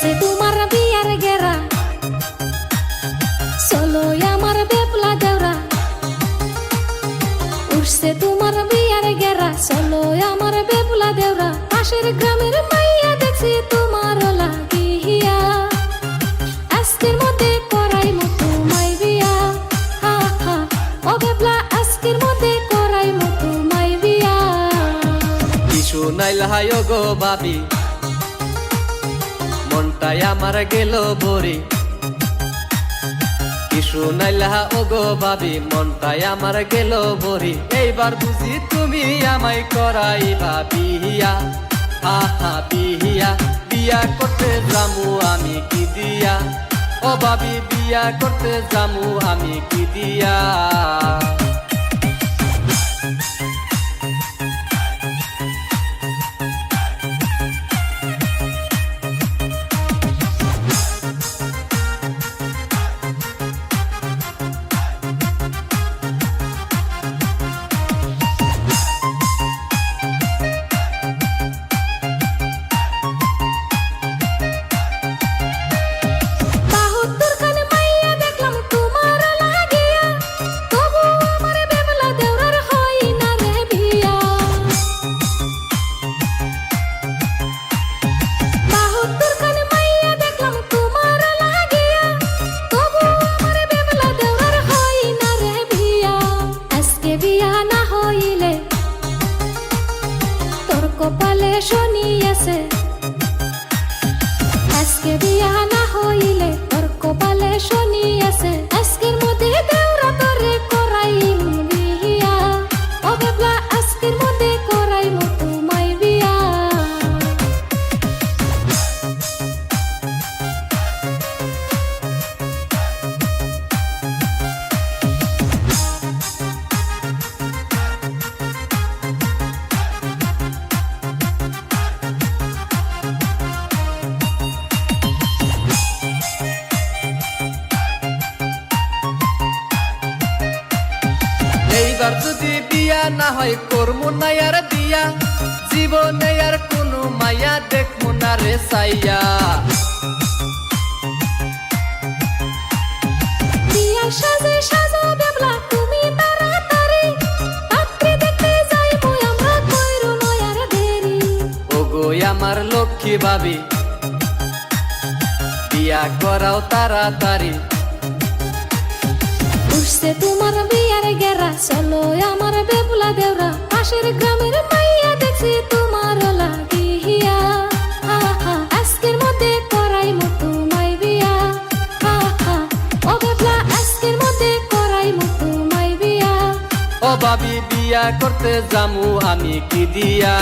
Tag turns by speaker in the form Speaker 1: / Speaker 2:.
Speaker 1: উঠছে তোমার বিয়ার গেরা, চলো আমার বেপলা দেওরা। উঠছে তোমার বিয়ার গেরা, চলো আমার বেপলা দেওরা। পাশের গ্রামের মাইয়া দেখছি তোমার লাগিয়া, আজকের মধ্যে করাই মতো মাই বিয়া। হা হা ও বেপলা, আজকের মধ্যে করাই মতো মাই বিয়া।
Speaker 2: কিছু নাইল হায় গো ভাবি, মনটাই আমার গেল বরি। কিছু নাইলা ও গো ভাবি, মনটাই আমার গেল বরি। এইবার বুঝি তুমি আমায় করাইবা বিয়া। হা হা বিয়া, বিয়া করতে যামু আমি কি দিয়া। ও ভাবি বিয়া করতে যামু আমি কি দিয়া।
Speaker 1: কপালে শনি আছে, আজকে বিয়া না হইলে তোর কপালে শনি আছে। আজকের মধ্যে দেওরা তোরে করাই বিয়া। ও বেপলা, আজকের মধ্যে করাই মতো মাই বিয়া।
Speaker 2: এইবার যদি বিয়া না হয় করমু না আর দিয়া। জীবনে আর কোনো মায়া দেখমু না রে সাইয়া।
Speaker 1: বিয়া সাজে সাজো বেপলা তুমি তাড়াতাড়ি, পাত্রী দেখতে যাইবো আমরা, কইরো নয় আর দেরি।
Speaker 2: ও গো আমার লক্ষ্মী ভাবি, বিয়া করাও তাড়াতাড়ি।
Speaker 1: উঠছে তোমার বিয়ার গেরা, চলো আমার বেপলা দেওরা। পাশের গ্রামের মাইয়া দেখছি তোমার লাগিয়া। হা হা আজকের মধ্যে করাই মতো মাই বিয়া। হা হা ও বেপলা, আজকের মধ্যে করাই মতো মাই বিয়া।
Speaker 2: ও ভাবি বিয়া করতে যামু আমি কি দিয়া।